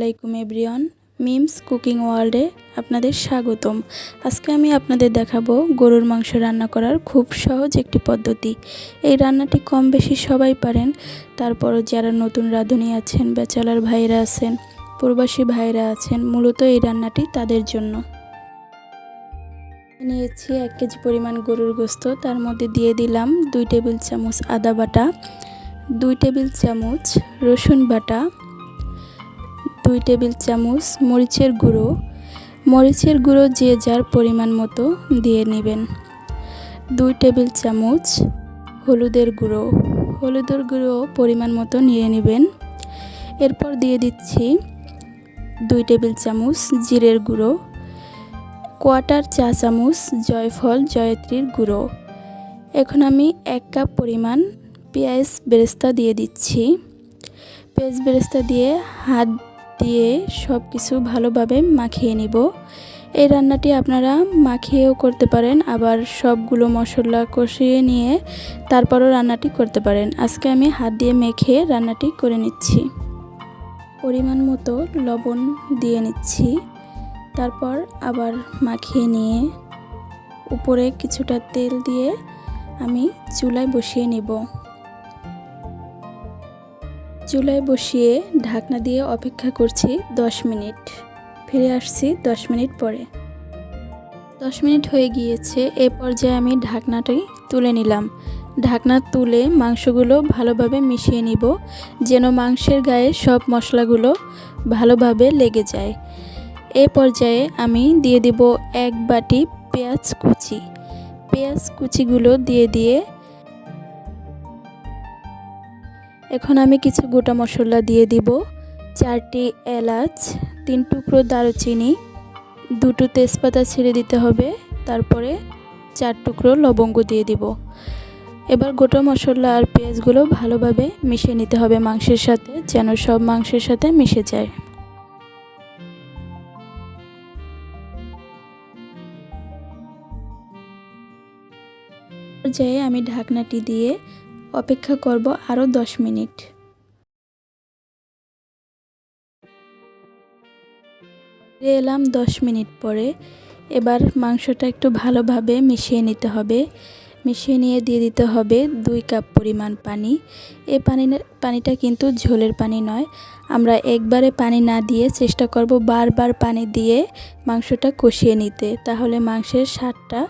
আলাইকুম everyone, memes cooking ওয়ার্ল্ডে আপনাদের স্বাগতম। আজকে আমি আপনাদের দেখাবো গরুর মাংস রান্না করার খুব সহজ একটি পদ্ধতি। এই রান্নাটি কম বেশি সবাই পারেন, তারপরও যারা নতুন রাঁধুনি আছেন, ব্যাচেলার ভাইরা আছেন, প্রবাসী ভাইরা আছেন, মূলত এই রান্নাটি তাদের জন্য। নিয়েছি 1 কেজি পরিমাণ গরুর গোস্ত, তার মধ্যে দিয়ে দিলাম 2 টেবিল চামচ আদা বাটা, 2 টেবিল চামচ রসুন বাটা, 2 টেবিল চামচ মরিচের গুঁড়ো যে যার পরিমাণ মতো দিয়ে নেবেন। 2 টেবিল চামচ হলুদের গুঁড়ো পরিমাণ মতো নিয়ে নেবেন। এরপর দিয়ে দিচ্ছি 2 টেবিল চামচ জিরের গুঁড়ো, 1/4 চা চামচ জয়ফল জয়ত্রীর গুঁড়ো। এখন আমি 1 কাপ পরিমাণ পেঁয়াজ বেরেস্তা দিয়ে দিচ্ছি। পেঁয়াজ বেরেস্তা দিয়ে হাত দিয়ে সব কিছু ভালোভাবে মাখিয়ে নিব। এই রান্নাটি আপনারা মাখিয়েও করতে পারেন, আবার সবগুলো মশলা কষিয়ে নিয়ে তারপরও রান্নাটি করতে পারেন। আজকে আমি হাত দিয়ে মেখে রান্নাটি করে নিচ্ছি। পরিমাণ মতো লবণ দিয়ে নিচ্ছি, তারপর আবার মাখিয়ে নিয়ে উপরে কিছুটা তেল দিয়ে আমি চুলায় বসিয়ে নিব। চুলায় বসিয়ে ঢাকনা দিয়ে অপেক্ষা করছি 10 মিনিট। ফিরে আসছি 10 মিনিট পরে। 10 মিনিট হয়ে গিয়েছে। এ পর্যায়ে আমি ঢাকনাটি তুলে নিলাম। ঢাকনা তুলে মাংসগুলো ভালোভাবে মিশিয়ে নিব, যেন মাংসের গায়ে সব মশলাগুলো ভালোভাবে লেগে যায়। এ পর্যায়ে আমি দিয়ে দিব 1 বাটি পেঁয়াজ কুচিগুলো দিয়ে এখন আমি কিছু গোটা মশলা দিয়ে দিব। 4টি এলাচ, 3 টুকরো দারুচিনি, 2টো তেজপাতা ছিঁড়ে দিতে হবে, তারপরে 4 টুকরো লবঙ্গ দিয়ে দিব। এবার গোটা মশলা আর পেঁয়াজগুলো ভালোভাবে মিশিয়ে নিতে হবে মাংসের সাথে, যেন সব মাংসের সাথে মিশে যায়। পর্যায়ে আমি ঢাকনাটি দিয়ে অপেক্ষা করব আরও 10 মিনিট। ফিরে এলাম 10 মিনিট পরে। এবার মাংসটা একটু ভালোভাবে মিশিয়ে নিতে হবে। মিশিয়ে নিয়ে দিয়ে দিতে হবে 2 কাপ পরিমাণ পানি। এই পানিটা কিন্তু ঝোলের পানি নয়। আমরা একবারে পানি না দিয়ে চেষ্টা করব বারবার পানি দিয়ে মাংসটা কষিয়ে নিতে, তাহলে মাংসের স্বাদটা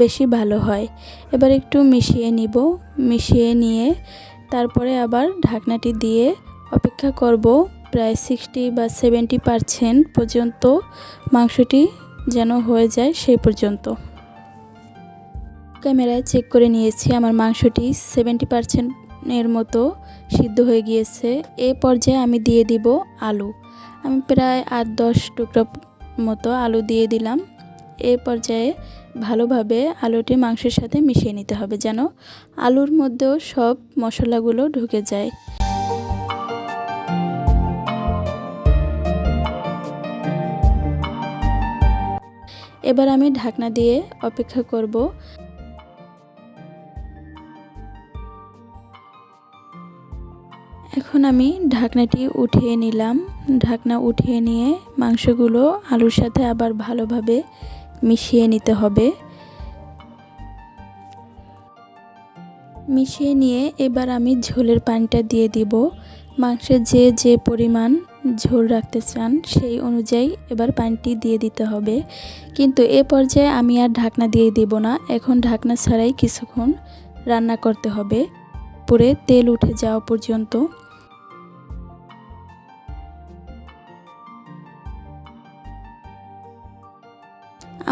বেশি ভালো হয়। এবার একটু মিশিয়ে নিব। মিশিয়ে নিয়ে তারপরে আবার ঢাকনাটি দিয়ে অপেক্ষা করব প্রায় 60 বা 70% পর্যন্ত, মাংসটি যেন হয়ে যায় সেই পর্যন্ত। ক্যামেরায় চেক করে নিয়েছি, আমার মাংসটি 70% এর মতো সিদ্ধ হয়ে গিয়েছে। এই পর্যায়ে আমি দিয়ে দিব আলু। আমি প্রায় 8-10 টুকরো মতো আলু দিয়ে দিলাম। এই পর্যায়ে ভালোভাবে আলুটি মাংসের সাথে মিশিয়ে নিতে হবে, যেন আলুর মধ্যেও সব মশলাগুলো ঢুকে যায়। এবার আমি ঢাকনা দিয়ে অপেক্ষা করব। এখন আমি ঢাকনাটি উঠিয়ে নিলাম। ঢাকনা উঠিয়ে নিয়ে মাংসগুলো আলুর সাথে আবার ভালোভাবে মিশিয়ে নিতে হবে। মিশিয়ে নিয়ে এবার আমি ঝোলের পানিটা দিয়ে দিব। মাংসের যে পরিমাণ ঝোল রাখতে চান সেই অনুযায়ী এবার পানিটি দিয়ে দিতে হবে। কিন্তু এ পর্যায়ে আমি আর ঢাকনা দিয়ে দিব না, এখন ঢাকনা ছাড়াই কিছুক্ষণ রান্না করতে হবে, পুরো তেল উঠে যাওয়া পর্যন্ত।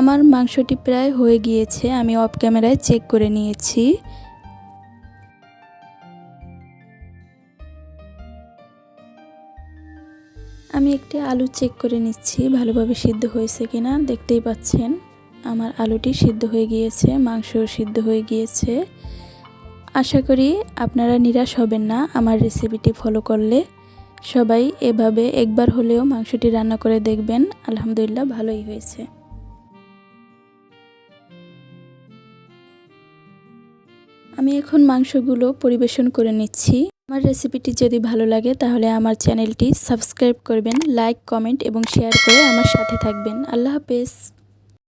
আমার মাংসটি প্রায় হয়ে গিয়েছে, আমি অফ ক্যামেরায় চেক করে নিয়েছি। আমি একটি আলু চেক করে নিচ্ছি ভালোভাবে সিদ্ধ হয়েছে কিনা। দেখতেই পাচ্ছেন আমার আলুটি সিদ্ধ হয়ে গিয়েছে, মাংসও সিদ্ধ হয়ে গিয়েছে। আশা করি আপনারা নিরাশ হবেন না আমার রেসিপিটি ফলো করলে। সবাই এভাবে একবার হলেও মাংসটি রান্না করে দেখবেন, আলহামদুলিল্লাহ ভালোই হয়েছে। আমি এখন মাংসগুলো পরিবেশন করে নিচ্ছি। আমার রেসিপিটি যদি ভালো লাগে তাহলে আমার চ্যানেলটি সাবস্ক্রাইব করবেন, লাইক, কমেন্ট এবং শেয়ার করে আমার সাথে থাকবেন। আল্লাহ হাফেজ।